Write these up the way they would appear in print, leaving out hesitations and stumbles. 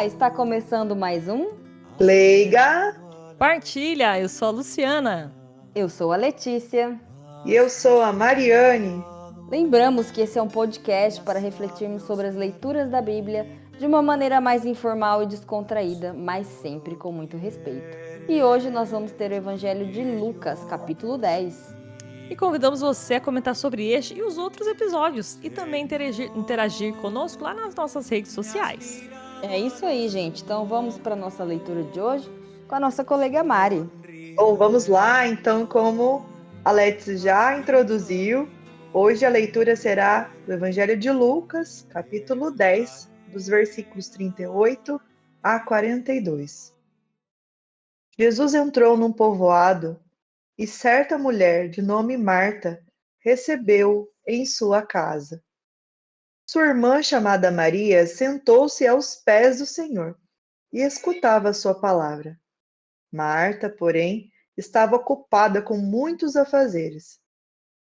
Olá, está começando mais um. Leiga, Partilha, eu sou a Luciana. Eu sou a Letícia. e eu sou a Mariane. Lembramos que esse é um podcast para refletirmos sobre as leituras da Bíblia de uma maneira mais informal e descontraída, mas sempre com muito respeito. E hoje nós vamos ter o Evangelho de Lucas, capítulo 10. E convidamos você a comentar sobre este e os outros episódios e também interagir conosco lá nas nossas redes sociais. É isso aí, gente. Então vamos para a nossa leitura de hoje com a nossa colega Mari. Bom, vamos lá, então, como a Letícia já introduziu, hoje a leitura será do Evangelho de Lucas, capítulo 10, dos versículos 38 a 42. Jesus entrou num povoado e certa mulher de nome Marta recebeu-o em sua casa. Sua irmã, chamada Maria, sentou-se aos pés do Senhor e escutava a sua palavra. Marta, porém, estava ocupada com muitos afazeres.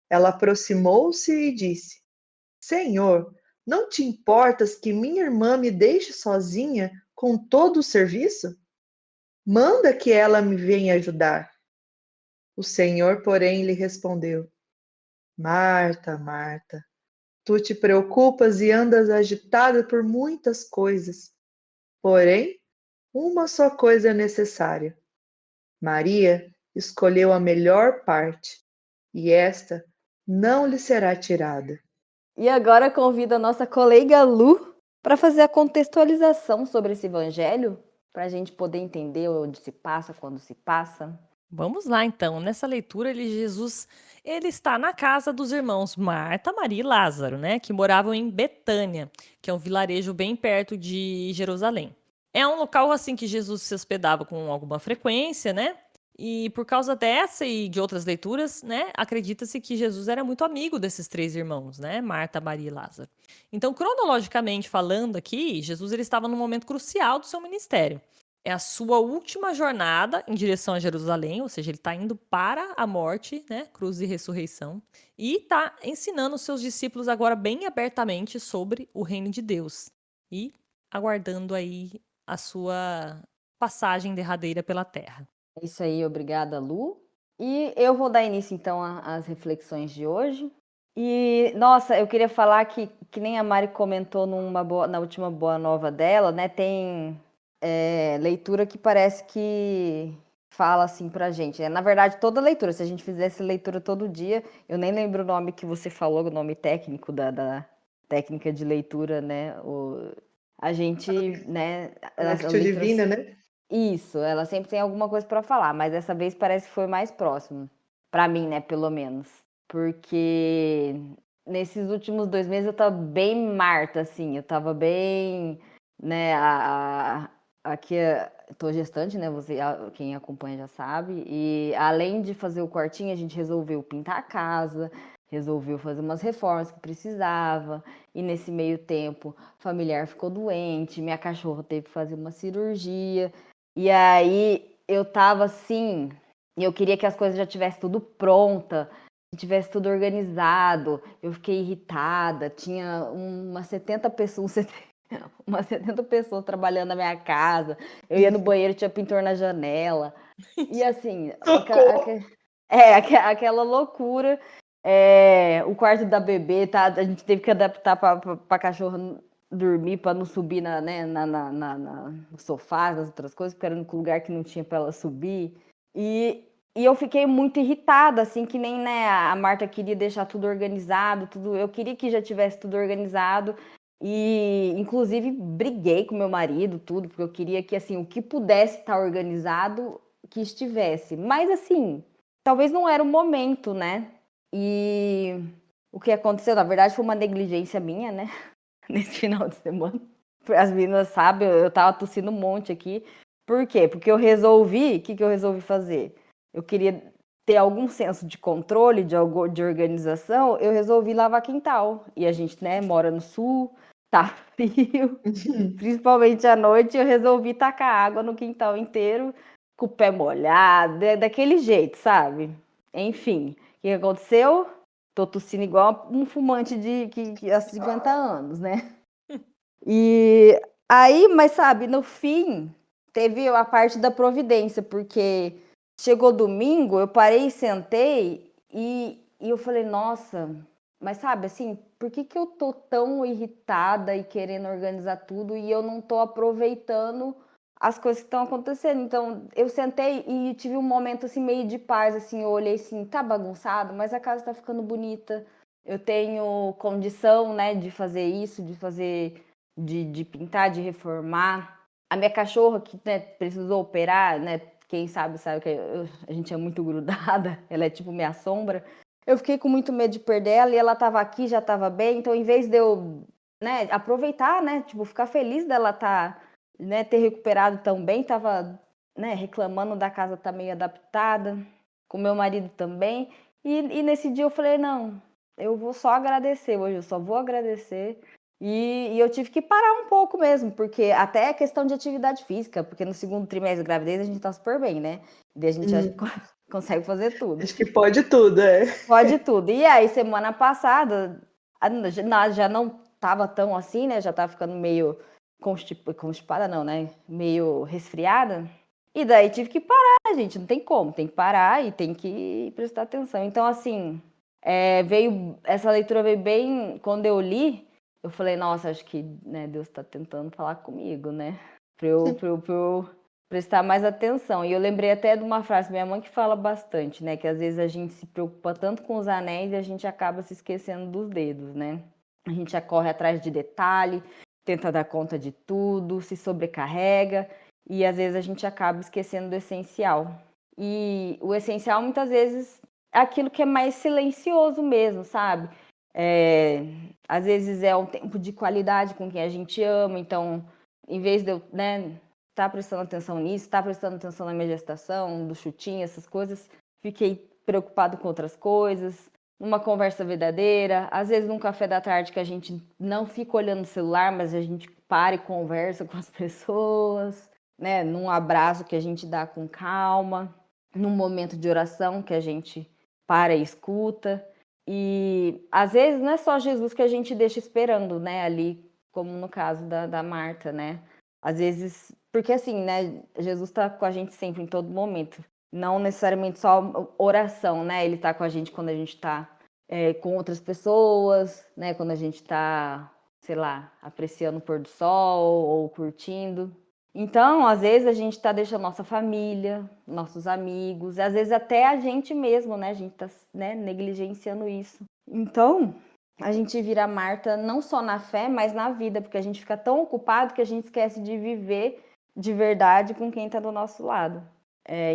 Ela aproximou-se e disse: Senhor, não te importas que minha irmã me deixe sozinha com todo o serviço? Manda que ela me venha ajudar. O Senhor, porém, lhe respondeu: Marta, Marta, tu te preocupas e andas agitada por muitas coisas. Porém, uma só coisa é necessária. Maria escolheu a melhor parte, e esta não lhe será tirada. E agora convido a nossa colega Lu para fazer a contextualização sobre esse evangelho, para a gente poder entender onde se passa, quando se passa. Vamos lá então. Nessa leitura, Jesus está na casa dos irmãos Marta, Maria e Lázaro, né, que moravam em Betânia, que é um vilarejo bem perto de Jerusalém. É um local assim que Jesus se hospedava com alguma frequência, né? E por causa dessa e de outras leituras, né, acredita-se que Jesus era muito amigo desses três irmãos, né, Marta, Maria e Lázaro. Então, cronologicamente falando aqui, Jesus ele estava num momento crucial do seu ministério. É a sua última jornada em direção a Jerusalém, ou seja, ele está indo para a morte, né, cruz e ressurreição, e está ensinando os seus discípulos agora bem abertamente sobre o reino de Deus e aguardando aí a sua passagem derradeira pela terra. É isso aí, obrigada, Lu. E eu vou dar início, então, às reflexões de hoje. E, nossa, eu queria falar que nem a Mari comentou na última boa nova dela, né? Tem leitura que parece que fala assim pra gente. Na verdade, toda leitura, se a gente fizesse leitura todo dia, eu nem lembro o nome que você falou, o nome técnico da técnica de leitura, né? A gente, né? A Lectio Divina, né? Isso, ela sempre tem alguma coisa para falar, mas dessa vez parece que foi mais próximo. Para mim, né, pelo menos. Porque nesses últimos 2 meses eu tava bem Marta, assim. Eu tava bem, né, aqui tô gestante, né, quem acompanha já sabe. E além de fazer o quartinho, a gente resolveu pintar a casa, resolveu fazer umas reformas que precisava. E nesse meio tempo, o familiar ficou doente, minha cachorra teve que fazer uma cirurgia. E aí eu tava assim, e eu queria que as coisas já tivessem tudo pronta, que tivesse tudo organizado. Eu fiquei irritada, tinha umas 70 pessoas, umas 70 pessoas trabalhando na minha casa. Eu ia no banheiro, tinha pintor na janela. E assim, Socorro! aquela loucura. O quarto da bebê, tá? A gente teve que adaptar pra cachorra dormir para não subir no sofá, nas outras coisas, porque era um lugar que não tinha para ela subir. E eu fiquei muito irritada, assim, que nem, né, a Marta queria deixar tudo organizado, tudo. Eu queria que já tivesse tudo organizado. E, inclusive, briguei com meu marido, tudo, porque eu queria que, assim, o que pudesse estar organizado, que estivesse. Mas, assim, talvez não era o momento, né? E o que aconteceu, na verdade, foi uma negligência minha, né? Nesse final de semana. As meninas sabem, eu tava tossindo um monte aqui. Por quê? Porque eu resolvi, o que eu resolvi fazer? Eu queria ter algum senso de controle, de organização, eu resolvi lavar quintal. E a gente, né, mora no sul, tá frio, principalmente à noite, eu resolvi tacar água no quintal inteiro, com o pé molhado, daquele jeito, sabe? Enfim, o que aconteceu? Tô tossindo igual um fumante há 50 anos, né? E Aí, mas sabe, no fim, teve a parte da providência, porque chegou domingo, eu parei e sentei e eu falei, nossa, mas sabe, assim, por que eu tô tão irritada e querendo organizar tudo e eu não tô aproveitando as coisas que estão acontecendo? Então, eu sentei e tive um momento, assim, meio de paz, assim, eu olhei assim, tá bagunçado, mas a casa tá ficando bonita, eu tenho condição, né, de fazer isso, de pintar, de reformar. A minha cachorra, que, né, precisou operar, né? Quem sabe que a gente é muito grudada, ela é tipo minha sombra. Eu fiquei com muito medo de perder ela e ela estava aqui, já estava bem. Então, em vez de eu, né, aproveitar, né, tipo, ficar feliz dela né, ter recuperado tão bem, tava, né, reclamando da casa estar meio adaptada, com meu marido também. E nesse dia eu falei, não, eu vou só agradecer hoje, eu só vou agradecer. E eu tive que parar um pouco mesmo, porque até é questão de atividade física, porque no segundo trimestre da gravidez a gente tá super bem, né? Daí a gente já consegue fazer tudo. Acho que pode tudo, é. Pode tudo. E aí, semana passada, já não tava tão assim, né? Já tava ficando meio constipada, não, né? Meio resfriada. E daí tive que parar, gente. Não tem como, tem que parar e tem que prestar atenção. Então, assim, essa leitura veio bem. Quando eu li, eu falei, nossa, acho que, né, Deus está tentando falar comigo, né? Pra eu prestar mais atenção. E eu lembrei até de uma frase, minha mãe que fala bastante, né? Que às vezes a gente se preocupa tanto com os anéis e a gente acaba se esquecendo dos dedos, né? A gente já corre atrás de detalhe, tenta dar conta de tudo, se sobrecarrega e às vezes a gente acaba esquecendo do essencial. E o essencial muitas vezes é aquilo que é mais silencioso mesmo, sabe? Às vezes é um tempo de qualidade com quem a gente ama, então, em vez de eu, né, tá prestando atenção nisso, tá prestando atenção na minha gestação, do chutinho, essas coisas, fiquei preocupado com outras coisas, numa conversa verdadeira, às vezes num café da tarde que a gente não fica olhando o celular, mas a gente para e conversa com as pessoas, né, num abraço que a gente dá com calma, num momento de oração que a gente para e escuta. E às vezes não é só Jesus que a gente deixa esperando, né, ali, como no caso da Marta, né? Às vezes, porque assim, né, Jesus está com a gente sempre, em todo momento. Não necessariamente só oração, né? Ele está com a gente quando a gente está com outras pessoas, né? Quando a gente está, sei lá, apreciando o pôr do sol ou curtindo. Então, às vezes a gente está deixando nossa família, nossos amigos, e às vezes até a gente mesmo, né? A gente está, né, negligenciando isso. Então, a gente vira Marta não só na fé, mas na vida, porque a gente fica tão ocupado que a gente esquece de viver de verdade com quem está do nosso lado.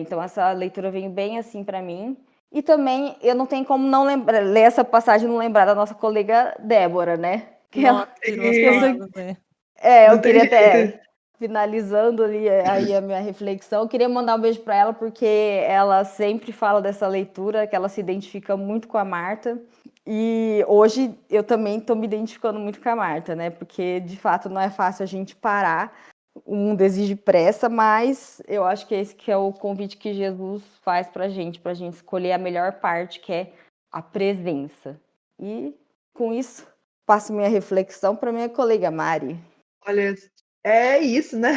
Então, essa leitura veio bem assim para mim. E também, eu não tenho como não ler essa passagem e não lembrar da nossa colega Débora, né? Que Nossa, ela, tirou as palavras, né? eu Não tem queria até, jeito. finalizando ali aí a minha reflexão, eu queria mandar um beijo para ela, porque ela sempre fala dessa leitura, que ela se identifica muito com a Marta. E hoje eu também estou me identificando muito com a Marta, né? Porque de fato não é fácil a gente parar, o mundo exige pressa, mas eu acho que esse que é o convite que Jesus faz para a gente escolher a melhor parte, que é a presença. E com isso, passo minha reflexão para minha colega Mari. Olha, é isso, né?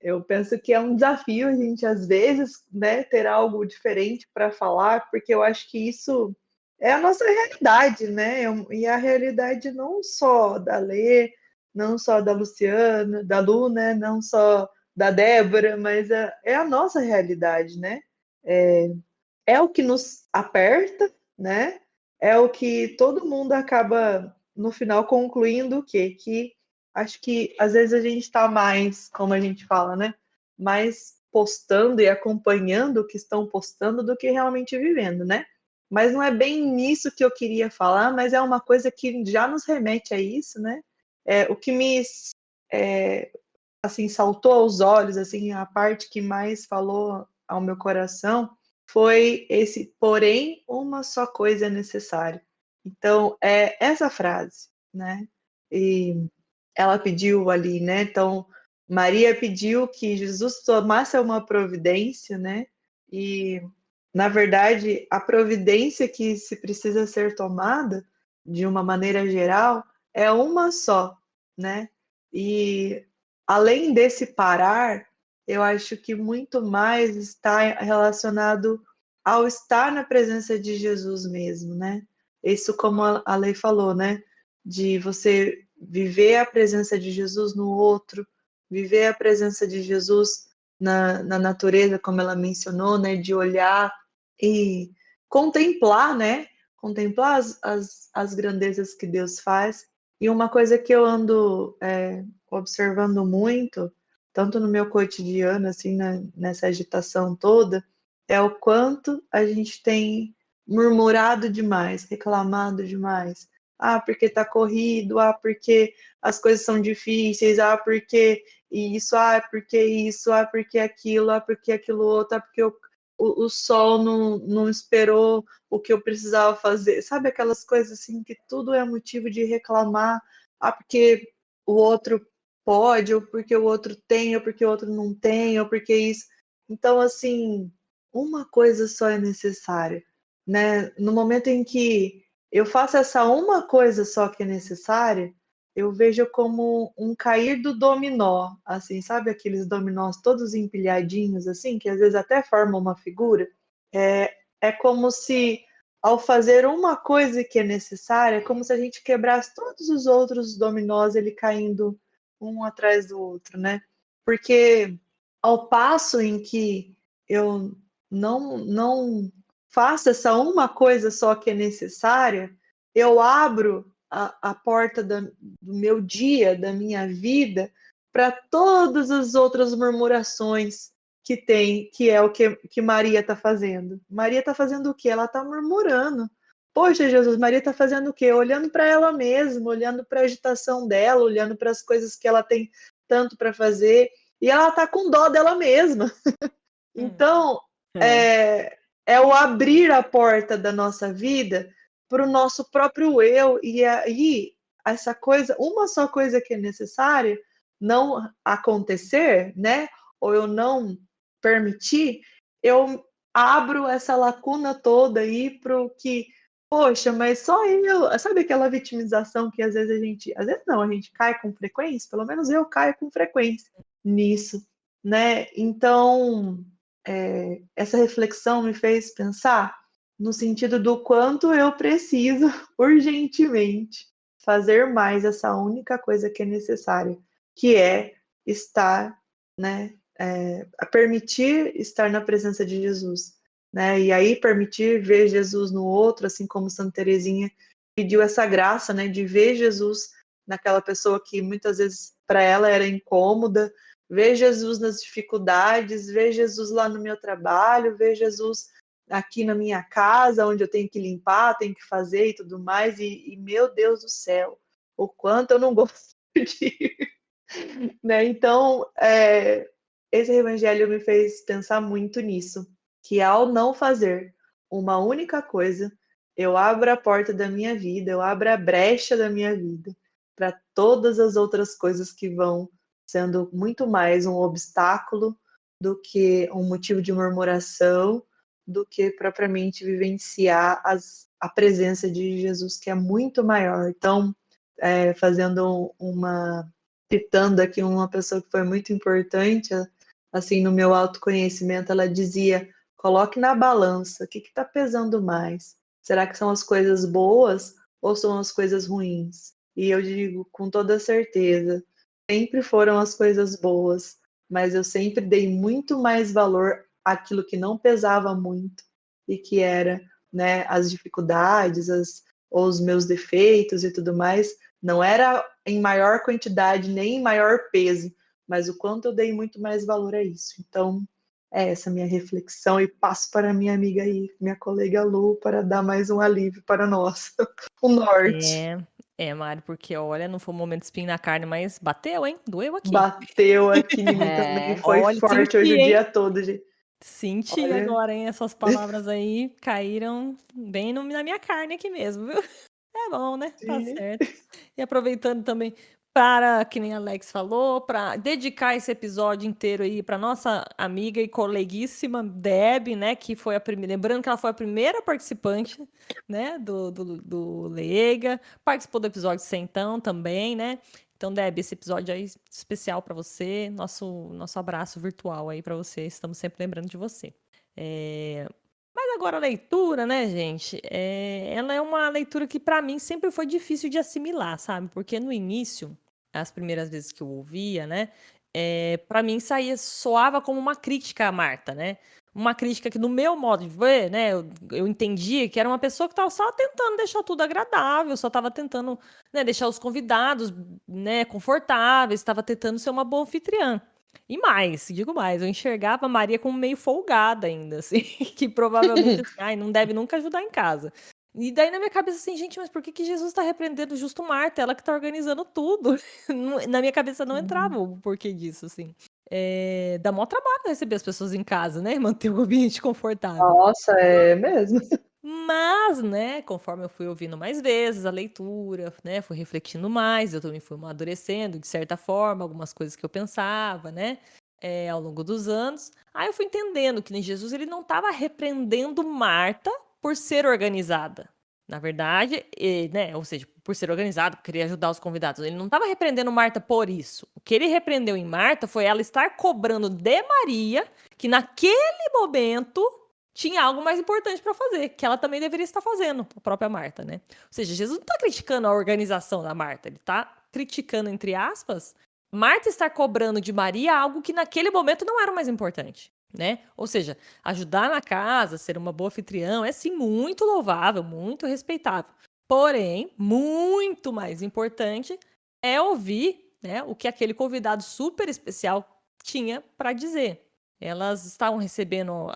Eu penso que é um desafio a gente, às vezes, né, ter algo diferente para falar, porque eu acho que isso é a nossa realidade, né? E a realidade não só da Lê, não só da Luciana, da Lu, né? Não só da Débora, mas é a nossa realidade, né? É o que nos aperta, né? É o que todo mundo acaba, no final, concluindo o quê? Que acho que às vezes a gente está mais, como a gente fala, né? Mais postando e acompanhando o que estão postando do que realmente vivendo, né? Mas não é bem nisso que eu queria falar, mas é uma coisa que já nos remete a isso, né? O que me assim saltou aos olhos, assim, a parte que mais falou ao meu coração foi esse, porém, uma só coisa é necessária. Então, é essa frase, né? E ela pediu ali, né? Então, Maria pediu que Jesus tomasse uma providência, né? E, na verdade, a providência que se precisa ser tomada, de uma maneira geral, é uma só, né? E além desse parar, eu acho que muito mais está relacionado ao estar na presença de Jesus mesmo, né? Isso como a Lei falou, né? De você viver a presença de Jesus no outro, viver a presença de Jesus na natureza, como ela mencionou, né? De olhar e contemplar, né? Contemplar as grandezas que Deus faz. E uma coisa que eu ando observando muito, tanto no meu cotidiano, assim, nessa agitação toda, é o quanto a gente tem murmurado demais, reclamado demais. Ah, porque tá corrido, ah, porque as coisas são difíceis, ah, porque isso, ah, porque isso, ah, porque aquilo, ah, porque aquilo outro, ah, porque o sol não esperou o que eu precisava fazer. Sabe aquelas coisas assim que tudo é motivo de reclamar, ah, porque o outro pode, ou porque o outro tem, ou porque o outro não tem, ou porque isso. Então, assim, uma coisa só é necessária, né? No momento em que eu faço essa uma coisa só que é necessária, eu vejo como um cair do dominó, assim, sabe aqueles dominós todos empilhadinhos, assim, que às vezes até formam uma figura? É como se, ao fazer uma coisa que é necessária, é como se a gente quebrasse todos os outros dominós, ele caindo um atrás do outro, né? Porque ao passo em que eu não faço essa uma coisa só que é necessária, eu abro a porta do meu dia, da minha vida, para todas as outras murmurações que tem, que é o que Maria está fazendo. Maria está fazendo o quê? Ela está murmurando. Poxa, Jesus, Maria está fazendo o quê? Olhando para ela mesma, olhando para a agitação dela, olhando para as coisas que ela tem tanto para fazer, e ela está com dó dela mesma. Então, é o abrir a porta da nossa vida para o nosso próprio eu, e aí essa coisa, uma só coisa que é necessária não acontecer, né? Ou eu não permitir, eu abro essa lacuna toda aí para o que, poxa, mas só eu, sabe aquela vitimização que às vezes não, a gente cai com frequência, pelo menos eu caio com frequência nisso, né? Então, essa reflexão me fez pensar no sentido do quanto eu preciso urgentemente fazer mais essa única coisa que é necessária, que é estar, né, a permitir estar na presença de Jesus, né, e aí permitir ver Jesus no outro, assim como Santa Teresinha pediu essa graça, né, de ver Jesus naquela pessoa que muitas vezes para ela era incômoda, ver Jesus nas dificuldades, ver Jesus lá no meu trabalho, ver Jesus aqui na minha casa, onde eu tenho que limpar, tenho que fazer e tudo mais, e meu Deus do céu, o quanto eu não gosto de né? Então, esse evangelho me fez pensar muito nisso, que ao não fazer uma única coisa, eu abro a porta da minha vida, eu abro a brecha da minha vida para todas as outras coisas que vão sendo muito mais um obstáculo do que um motivo de murmuração, do que propriamente vivenciar a presença de Jesus, que é muito maior. Então, fazendo citando aqui uma pessoa que foi muito importante, assim, no meu autoconhecimento, ela dizia: coloque na balança, o que está pesando mais? Será que são as coisas boas ou são as coisas ruins? E eu digo com toda certeza, sempre foram as coisas boas, mas eu sempre dei muito mais valor àquilo que não pesava muito e que era, né, as dificuldades, ou os meus defeitos e tudo mais. Não era em maior quantidade nem em maior peso, mas o quanto eu dei muito mais valor a isso. Então, é essa minha reflexão, e passo para minha amiga aí, minha colega Lu, para dar mais um alívio para nós, o norte. Mari, porque olha, não foi um momento de espinho na carne, mas bateu, hein? Doeu aqui. Bateu aqui em mim também, foi Olha, forte senti, hoje o hein? dia todo, gente. Senti Olha. agora, hein? Essas palavras aí caíram bem na minha carne aqui mesmo, viu? É bom, né? Tá Sim. certo. E aproveitando também para, que nem a Alex falou, para dedicar esse episódio inteiro aí para nossa amiga e coleguíssima Deb, né? Que foi a primeira. Lembrando que ela foi a primeira participante, né? Do Leiga. Participou do episódio Centão também, né? Então, Deb, esse episódio aí especial para você, nosso abraço virtual aí para você, estamos sempre lembrando de você. Mas agora a leitura, né, gente? Ela é uma leitura que para mim sempre foi difícil de assimilar, sabe? Porque no início, as primeiras vezes que eu ouvia, né, para mim soava como uma crítica à Marta, né? Uma crítica que, no meu modo de ver, né, eu entendia que era uma pessoa que estava só tentando deixar tudo agradável, só estava tentando, né, deixar os convidados, né, confortáveis, estava tentando ser uma boa anfitriã. E mais, digo mais, eu enxergava a Maria como meio folgada ainda, assim, que provavelmente, assim, ai, não deve nunca ajudar em casa. E daí na minha cabeça, assim, gente, mas por que Jesus está repreendendo justo Marta? Ela que está organizando tudo. Na minha cabeça não entrava o porquê disso, assim. Dá mó trabalho receber as pessoas em casa, né? Manter o ambiente confortável. Nossa, é mesmo. Mas, né, conforme eu fui ouvindo mais vezes a leitura, né, fui refletindo mais, eu também fui amadurecendo, de certa forma, algumas coisas que eu pensava, né, ao longo dos anos. Aí eu fui entendendo que Jesus ele não estava repreendendo Marta por ser organizada. Na verdade, né, ou seja, por ser organizada, por querer ajudar os convidados. Ele não estava repreendendo Marta por isso. O que ele repreendeu em Marta foi ela estar cobrando de Maria que naquele momento tinha algo mais importante para fazer, que ela também deveria estar fazendo, a própria Marta, né? Ou seja, Jesus não está criticando a organização da Marta, ele está criticando, entre aspas, Marta estar cobrando de Maria algo que naquele momento não era o mais importante, né? Ou seja, ajudar na casa, ser uma boa anfitriã, é sim muito louvável, muito respeitável. Porém, muito mais importante é ouvir, né, o que aquele convidado super especial tinha para dizer. Elas estavam recebendo,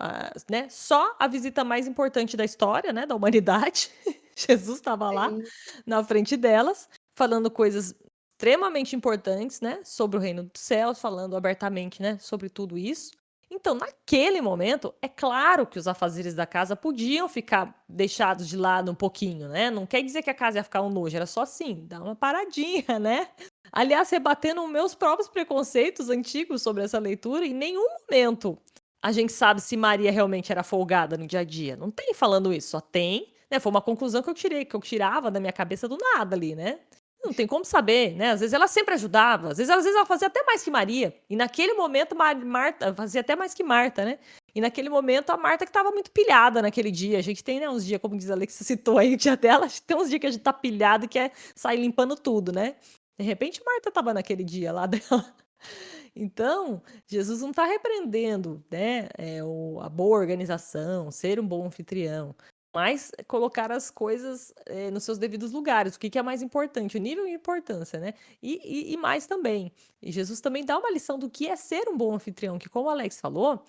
né, só a visita mais importante da história, né, da humanidade. Jesus estava lá Sim. na frente delas, falando coisas extremamente importantes, né, sobre o reino dos céus, falando abertamente, né, sobre tudo isso. Então, naquele momento, é claro que os afazeres da casa podiam ficar deixados de lado um pouquinho, né? Não quer dizer que a casa ia ficar um nojo, era só assim, dar uma paradinha, né? Aliás, rebatendo meus próprios preconceitos antigos sobre essa leitura, em nenhum momento a gente sabe se Maria realmente era folgada no dia a dia. Não tem falando isso, só tem, né? Foi uma conclusão que eu tirava da minha cabeça do nada ali, né? Não tem como saber, né? Às vezes ela sempre ajudava, às vezes ela fazia até mais que Maria. E naquele momento, Marta fazia até mais que Marta, né? E naquele momento, a Marta que estava muito pilhada naquele dia. A gente tem, né, uns dias, como diz a Alex, você citou aí o dia dela, tem uns dias que a gente tá pilhado e quer sair limpando tudo, né? De repente, Marta estava naquele dia lá dela. Então, Jesus não está repreendendo, né, a boa organização, ser um bom anfitrião, mas colocar as coisas nos seus devidos lugares. O que é mais importante? O nível e importância, né? E mais também. E Jesus também dá uma lição do que é ser um bom anfitrião, que, como o Alex falou,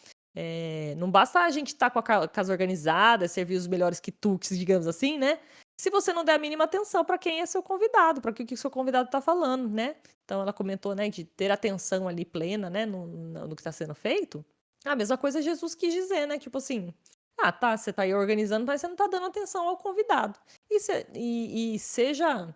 não basta a gente estar com a casa organizada, servir os melhores quitutes, digamos assim, né? Se você não der a mínima atenção para quem é seu convidado, para o que o seu convidado está falando, né? Então ela comentou, né, de ter atenção ali plena, né, no que está sendo feito. A mesma coisa Jesus quis dizer, né? Tipo assim, tá, você tá aí organizando, mas você não tá dando atenção ao convidado. E seja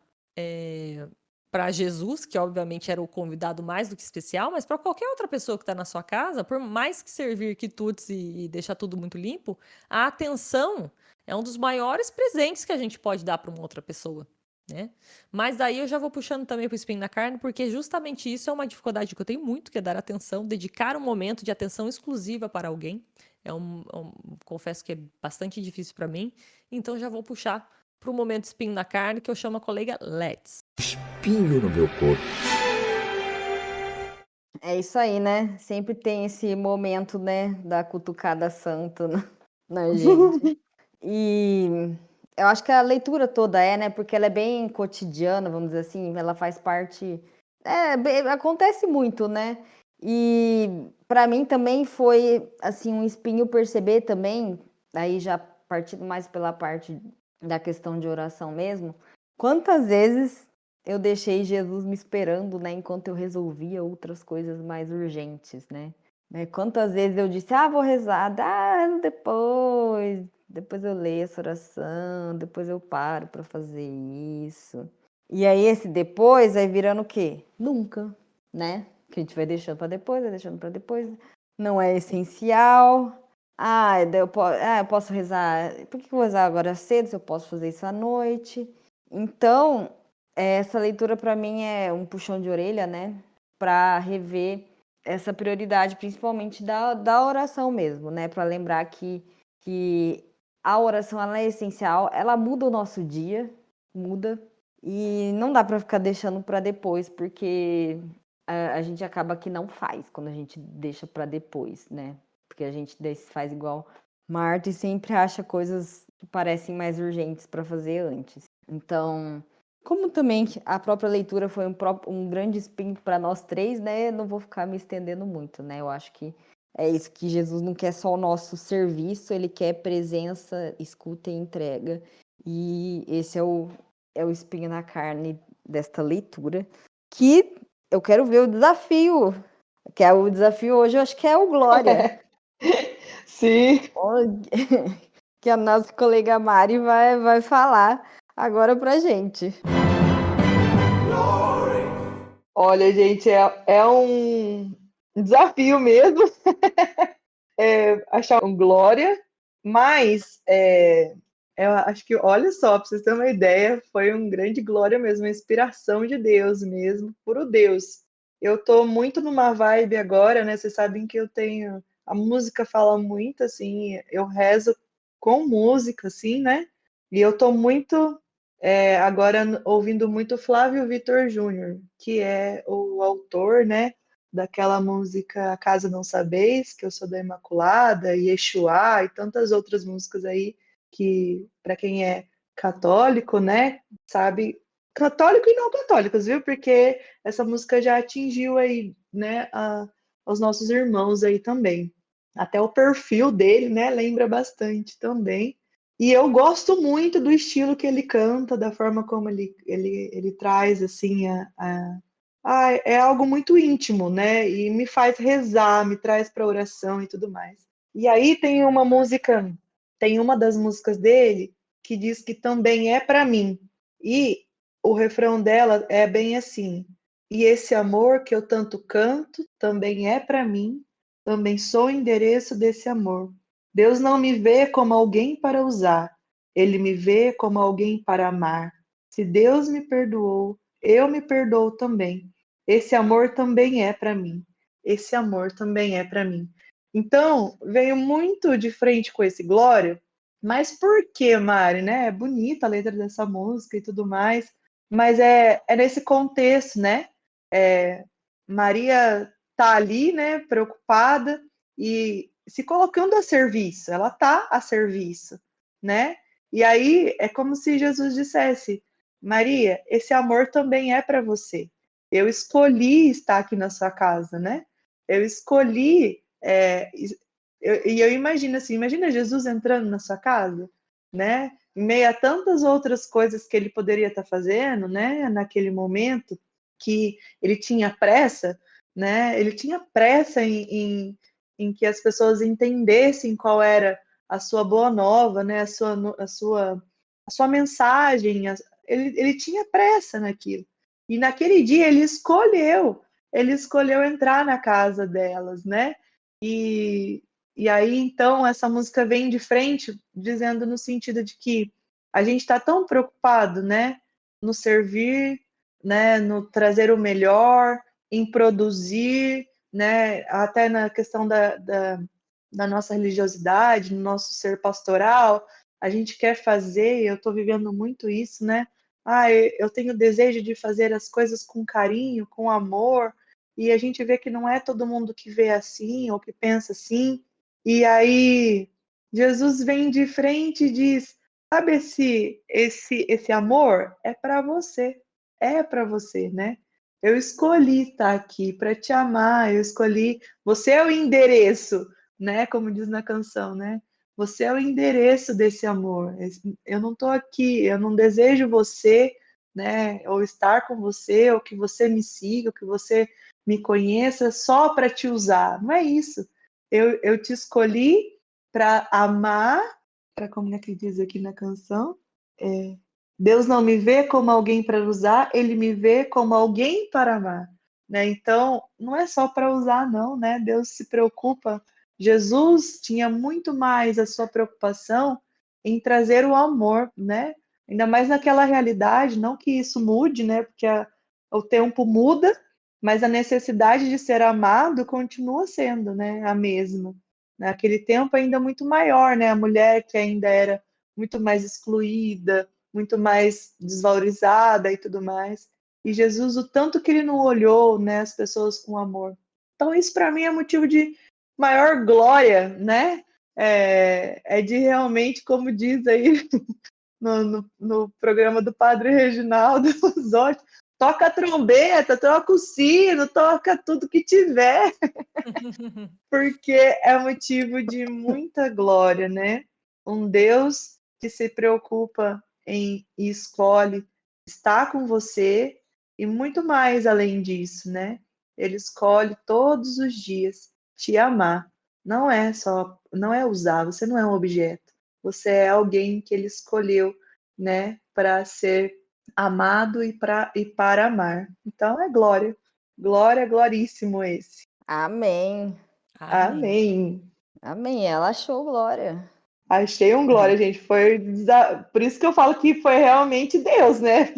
para Jesus, que obviamente era o convidado mais do que especial, mas para qualquer outra pessoa que está na sua casa, por mais que servir quitutes e deixar tudo muito limpo, a atenção é um dos maiores presentes que a gente pode dar para uma outra pessoa, né? Mas daí eu já vou puxando também para o espinho na carne, porque justamente isso é uma dificuldade que eu tenho muito, que é dar atenção, dedicar um momento de atenção exclusiva para alguém. Confesso que é bastante difícil para mim, então já vou puxar para o momento espinho na carne, que eu chamo a colega Let's. Espinho no meu corpo. É isso aí, né? Sempre tem esse momento, né, da cutucada santa na gente. E eu acho que a leitura toda né? Porque ela é bem cotidiana, vamos dizer assim, ela faz parte. Acontece muito, né? E para mim também foi assim um espinho perceber também, aí já partindo mais pela parte da questão de oração mesmo, quantas vezes eu deixei Jesus me esperando, né, enquanto eu resolvia outras coisas mais urgentes, né? Quantas vezes eu disse, vou rezar, depois eu leio essa oração, depois eu paro para fazer isso. E aí esse depois vai virando o quê? Nunca, né? Que a gente vai deixando para depois, vai deixando para depois. Não é essencial. Eu posso rezar. Por que eu vou rezar agora cedo se eu posso fazer isso à noite? Então, essa leitura para mim é um puxão de orelha, né? Para rever essa prioridade, principalmente da oração mesmo, né? Para lembrar que a oração ela é essencial, ela muda o nosso dia, muda, e não dá para ficar deixando para depois, porque a gente acaba que não faz quando a gente deixa para depois, né? Porque a gente faz igual Marta e sempre acha coisas que parecem mais urgentes para fazer antes. Então, como também a própria leitura foi um grande espinho para nós três, né? Não vou ficar me estendendo muito, né? Eu acho que é isso, que Jesus não quer só o nosso serviço, ele quer presença, escuta e entrega. E esse é o espinho na carne desta leitura. Que eu quero ver o desafio. Que é o desafio hoje, eu acho que é o Glória. Sim. Que a nossa colega Mari vai falar agora pra gente. Olha, gente, é um desafio mesmo achar um Glória, mas eu acho que, olha só, para vocês terem uma ideia, foi um grande Glória mesmo, uma inspiração de Deus mesmo, puro Deus. Eu tô muito numa vibe agora, né? Vocês sabem que eu tenho. A música fala muito, assim, eu rezo com música, assim, né? E eu tô muito agora ouvindo muito Flávio Vitor Júnior, que é o autor, né, daquela música Acaso Não Sabeis, que eu sou da Imaculada, e Yeshua, e tantas outras músicas aí que, para quem é católico, né, sabe, católico e não católicos, viu? Porque essa música já atingiu aí, né, os nossos irmãos aí também. Até o perfil dele, né, lembra bastante também. E eu gosto muito do estilo que ele canta, da forma como ele traz, assim, é algo muito íntimo, né? E me faz rezar, me traz para oração e tudo mais. E aí tem uma das músicas dele que diz que também é para mim. E o refrão dela é bem assim: e esse amor que eu tanto canto também é para mim, também sou o endereço desse amor. Deus não me vê como alguém para usar, ele me vê como alguém para amar. Se Deus me perdoou, eu me perdoo também. Esse amor também é para mim. Esse amor também é para mim. Então, veio muito de frente com esse Glória, mas por que, Mari, né? É bonita a letra dessa música e tudo mais, mas é nesse contexto, né? Maria tá ali, né, preocupada e se colocando a serviço, ela tá a serviço, né? E aí é como se Jesus dissesse: Maria, esse amor também é para você. Eu escolhi estar aqui na sua casa, né? Eu escolhi e eu imagino assim, imagina Jesus entrando na sua casa, né? Em meio a tantas outras coisas que ele poderia estar fazendo, né? Naquele momento que ele tinha pressa, né? Ele tinha pressa em que as pessoas entendessem qual era a sua boa nova, né? A sua mensagem. Ele tinha pressa naquilo. E naquele dia ele escolheu entrar na casa delas, né? E, e aí, então, essa música vem de frente, dizendo no sentido de que a gente está tão preocupado, né? No servir, né? No trazer o melhor, em produzir, né? Até na questão da nossa religiosidade, no nosso ser pastoral, a gente quer fazer, eu estou vivendo muito isso, né? Eu tenho desejo de fazer as coisas com carinho, com amor, e a gente vê que não é todo mundo que vê assim ou que pensa assim. E aí Jesus vem de frente e diz: sabe, esse amor é para você, né? Eu escolhi estar aqui para te amar, eu escolhi, você é o endereço, né? Como diz na canção, né? Você é o endereço desse amor. Eu não estou aqui, eu não desejo você, né? Ou estar com você, ou que você me siga, ou que você me conheça só para te usar. Não é isso. Eu te escolhi para amar, para como é que diz aqui na canção? Deus não me vê como alguém para usar, ele me vê como alguém para amar. Né? Então, não é só para usar, não, né? Deus se preocupa. Jesus tinha muito mais a sua preocupação em trazer o amor, né? Ainda mais naquela realidade, não que isso mude, né? Porque o tempo muda, mas a necessidade de ser amado continua sendo, né, a mesma. Naquele tempo ainda muito maior, né? A mulher que ainda era muito mais excluída, muito mais desvalorizada e tudo mais. E Jesus, o tanto que ele não olhou, né, as pessoas com amor. Então isso para mim é motivo de maior glória, né? É de realmente, como diz aí no programa do Padre Reginaldo Zotti, toca a trombeta, toca o sino, toca tudo que tiver, porque é motivo de muita glória, né? Um Deus que se preocupa e escolhe estar com você e muito mais além disso, né? Ele escolhe todos os dias te amar. Não é usar, você não é um objeto. Você é alguém que ele escolheu, né, para ser amado e para amar. Então é glória. Glória, gloríssimo esse. Amém. Amém. Amém. Amém. Ela achou glória. Achei um glória, gente. Por isso que eu falo que foi realmente Deus, né?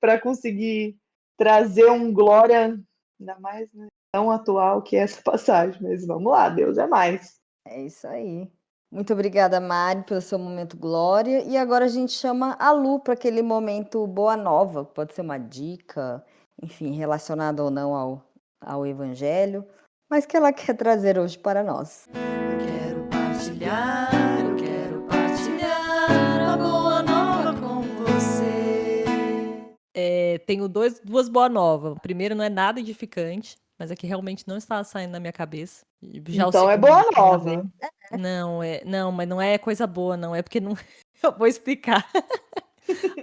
Para conseguir trazer um glória, ainda mais, né, tão atual que é essa passagem. Mas vamos lá, Deus é mais. É isso aí. Muito obrigada, Mari, pelo seu momento glória. E agora a gente chama a Lu para aquele momento boa nova. Pode ser uma dica, enfim, relacionada ou não ao Evangelho, mas que ela quer trazer hoje para nós. Eu quero partilhar a boa nova com você. Tenho duas boas novas. O primeiro não é nada edificante, mas é que realmente não estava saindo na minha cabeça. Já o Então é segundo boa tem a ver. nova. Não, mas não é coisa boa, não. É porque não. Eu vou explicar.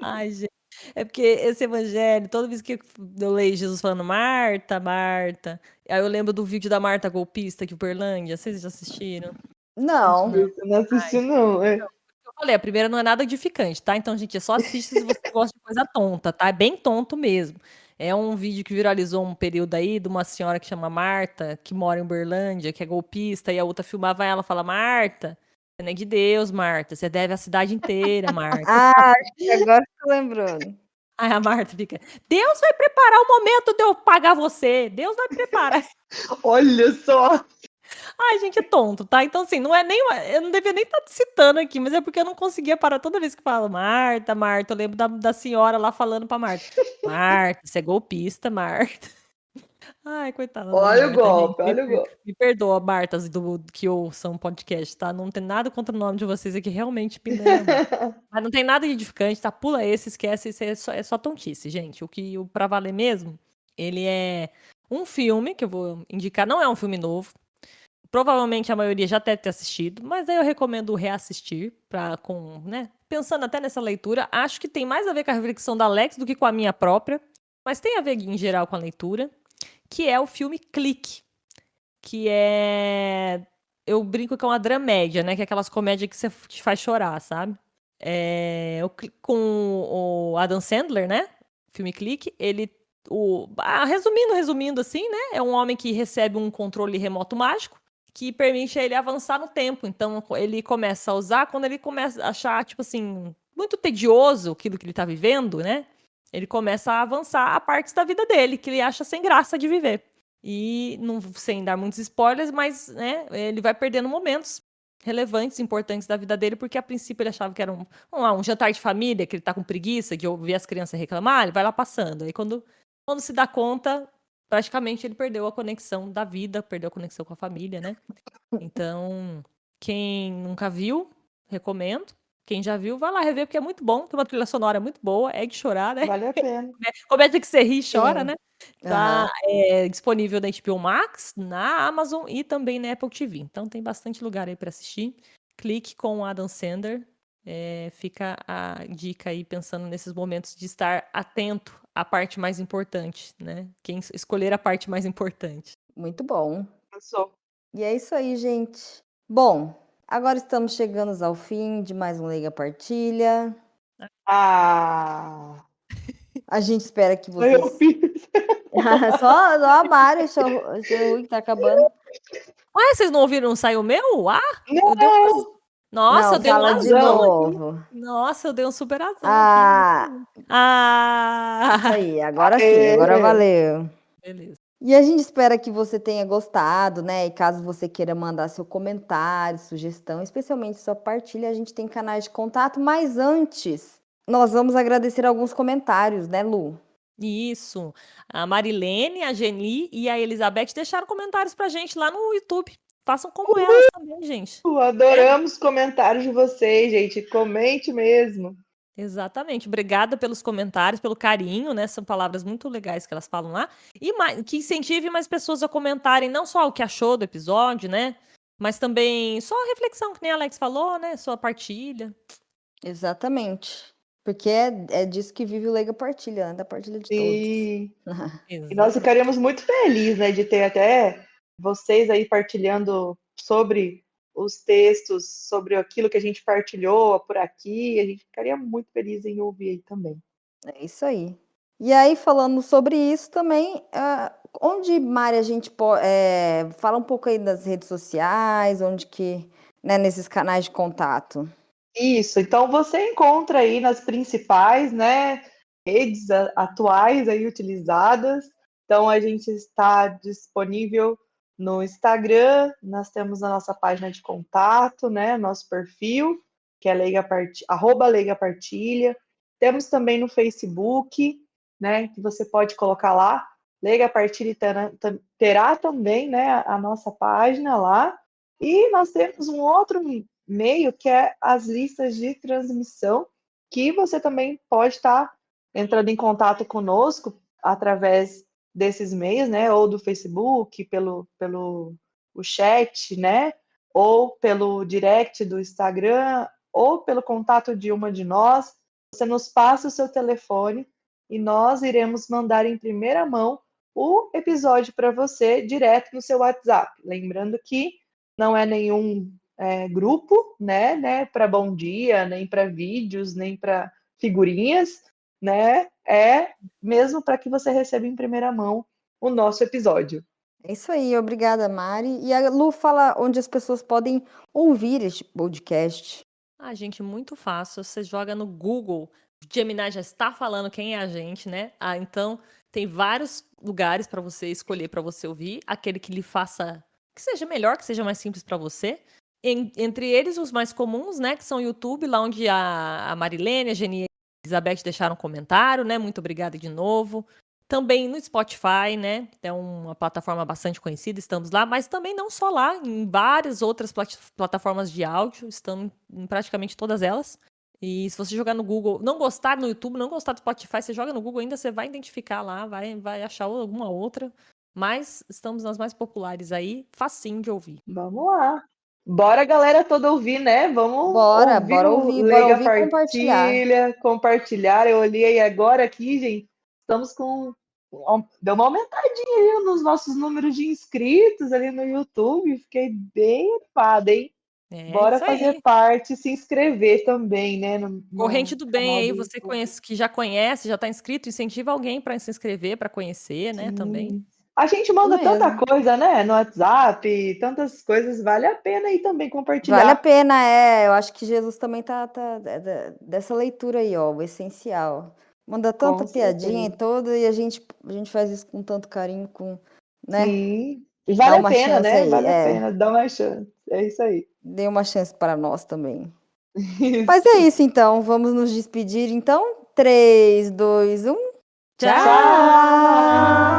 Ai, gente. É porque esse evangelho, toda vez que eu leio Jesus falando Marta, Marta, aí eu lembro do vídeo da Marta golpista aqui em Uberlândia. Vocês já assistiram? Não, Não. Eu não assisti, não. Eu falei, a primeira não é nada edificante, tá? Então, gente, só assiste se você gosta de coisa tonta, tá? É bem tonto mesmo. É um vídeo que viralizou um período aí de uma senhora que chama Marta, que mora em Uberlândia, que é golpista, e a outra filmava ela, fala, Marta, você não é de Deus, Marta, você deve a cidade inteira, Marta. acho que agora estou lembrando. Aí a Marta fica, Deus vai preparar o momento de eu pagar você, Deus vai preparar. Olha só. Ai, gente, é tonto, tá? Então, assim, não é nem. Eu não devia nem estar citando aqui, mas é porque eu não conseguia parar toda vez que fala Marta, Marta. Eu lembro da senhora lá falando pra Marta. Marta, você é golpista, Marta. Ai, coitada da Olha o Marta, gente. golpe, olha o golpe. Me perdoa, Martas, que ouçam podcast, tá? Não tem nada contra o nome de vocês aqui, realmente me lembra muito. Mas não tem nada de edificante, tá? Pula esse, esquece, isso é só tontice, gente. O pra valer mesmo, ele é um filme que eu vou indicar, não é um filme novo. Provavelmente a maioria já deve ter assistido, mas aí eu recomendo reassistir, né? Pensando até nessa leitura, acho que tem mais a ver com a reflexão da Alex do que com a minha própria, mas tem a ver em geral com a leitura, que é o filme Clique, que é... Eu brinco que é uma dramédia, né? Que é aquelas comédias que você te faz chorar, sabe? Com o Adam Sandler, né? O filme Clique, resumindo assim, né? É um homem que recebe um controle remoto mágico que permite a ele avançar no tempo. Então, ele começa a usar quando ele começa a achar, tipo assim, muito tedioso aquilo que ele tá vivendo, né? Ele começa a avançar a partes da vida dele, que ele acha sem graça de viver. E, não, sem dar muitos spoilers, mas, né, ele vai perdendo momentos relevantes, importantes da vida dele, porque a princípio ele achava que era um jantar de família, que ele tá com preguiça de ouvir as crianças reclamar, ele vai lá passando. Aí quando se dá conta, praticamente ele perdeu a conexão da vida, perdeu a conexão com a família, né? Então, quem nunca viu, recomendo. Quem já viu, vai lá rever, porque é muito bom. Tem uma trilha sonora muito boa, é de chorar, né? Vale a pena. Comédia que você ri e chora, Sim. né? Aham. Tá disponível na HBO Max, na Amazon e também na Apple TV. Então tem bastante lugar aí para assistir. Clique com o Adam Sandler. Fica a dica aí pensando nesses momentos de estar atento à parte mais importante, né? Quem escolher a parte mais importante. Muito bom. Passou. E é isso aí, gente. Bom, agora estamos chegando ao fim de mais um Leiga Partilha. Ah, A gente espera que foi eu vocês... fiz. só a Mari, seu Rui que tá acabando. Ué, vocês não ouviram? Não saiu o meu? Ah, Não, eu dei umas Nossa, Não, eu dei um fala de azão aqui. novo. Nossa, eu dei um super azão aqui. Ah, isso Ah! aí, agora sim, agora É. valeu. Beleza. E a gente espera que você tenha gostado, né? E caso você queira mandar seu comentário, sugestão, especialmente sua partilha, a gente tem canais de contato. Mas antes, nós vamos agradecer alguns comentários, né, Lu? Isso. A Marilene, a Geni e a Elizabeth deixaram comentários pra gente lá no YouTube. Façam como elas também, gente. Adoramos os comentários de vocês, gente. Comente mesmo. Exatamente. Obrigada pelos comentários, pelo carinho, né? São palavras muito legais que elas falam lá. E que incentive mais pessoas a comentarem não só o que achou do episódio, né? Mas também só a reflexão, que nem a Alex falou, né? Sua partilha. Exatamente. Porque é disso que vive o Leiga Partilha, né? Da partilha de todos. E nós Exatamente. ficaríamos muito felizes, né, de ter até vocês aí partilhando sobre os textos, sobre aquilo que a gente partilhou por aqui. A gente ficaria muito feliz em ouvir aí também. É isso aí. E aí, falando sobre isso também, onde, Mari, a gente pode. Fala um pouco aí das redes sociais, onde que. Né, nesses canais de contato. Isso, então você encontra aí nas principais, né, redes atuais aí utilizadas. Então a gente está disponível no Instagram, nós temos a nossa página de contato, né, nosso perfil, que é @leigapartilha. Temos também no Facebook, né, que você pode colocar lá, Leiga Partilha terá também, né, a nossa página lá. E nós temos um outro meio que é as listas de transmissão, que você também pode estar entrando em contato conosco através desses meios, né? Ou do Facebook, pelo o chat, né? Ou pelo direct do Instagram, ou pelo contato de uma de nós. Você nos passa o seu telefone e nós iremos mandar em primeira mão o episódio para você direto no seu WhatsApp. Lembrando que não é nenhum grupo, né, para bom dia, nem para vídeos, nem para figurinhas, né? É mesmo para que você receba em primeira mão o nosso episódio. É isso aí, obrigada, Mari. E a Lu fala onde as pessoas podem ouvir este podcast. Ah, gente, muito fácil. Você joga no Google. Gemini já está falando quem é a gente, né? Ah, então tem vários lugares para você escolher para você ouvir, aquele que lhe faça que seja melhor, que seja mais simples para você. Entre eles, os mais comuns, né? Que são o YouTube, lá onde a Marilene, a Geni e a Elizabeth deixaram um comentário, né? Muito obrigada de novo. Também no Spotify, né? É uma plataforma bastante conhecida, estamos lá, mas também não só lá, em várias outras plataformas de áudio, estamos em praticamente todas elas. E se você jogar no Google, não gostar no YouTube, não gostar do Spotify, você joga no Google ainda, você vai identificar lá, vai achar alguma outra. Mas estamos nas mais populares aí, facinho de ouvir. Vamos lá. Bora, galera toda ouvir, né? Vamos Bora, ouvir bora o ouvir, Leiga e compartilhar. Partilha, compartilhar. Eu olhei agora aqui, gente, estamos com... Deu uma aumentadinha aí nos nossos números de inscritos ali no YouTube. Fiquei bem animada, hein? É Bora isso fazer aí. parte, se inscrever também, né? No Corrente do bem canal aí, do você YouTube. conhece, que já conhece, já está inscrito, incentiva alguém para se inscrever, para conhecer, né, também. Sim. A gente Isso manda tanta mesmo. coisa, né? No WhatsApp, tantas coisas, vale a pena aí também Vale a compartilhar. pena, eu acho que Jesus também tá dessa leitura aí, ó, o essencial. Manda tanta Com piadinha e certeza. toda, e a gente faz isso com tanto carinho, né? Sim. E Dá vale a uma pena, chance né? aí, Vale a pena, dá uma chance. É isso aí. dê uma chance para nós também. Mas é Isso. isso então, vamos nos despedir então. 3, 2, 1. Tchau! Tchau!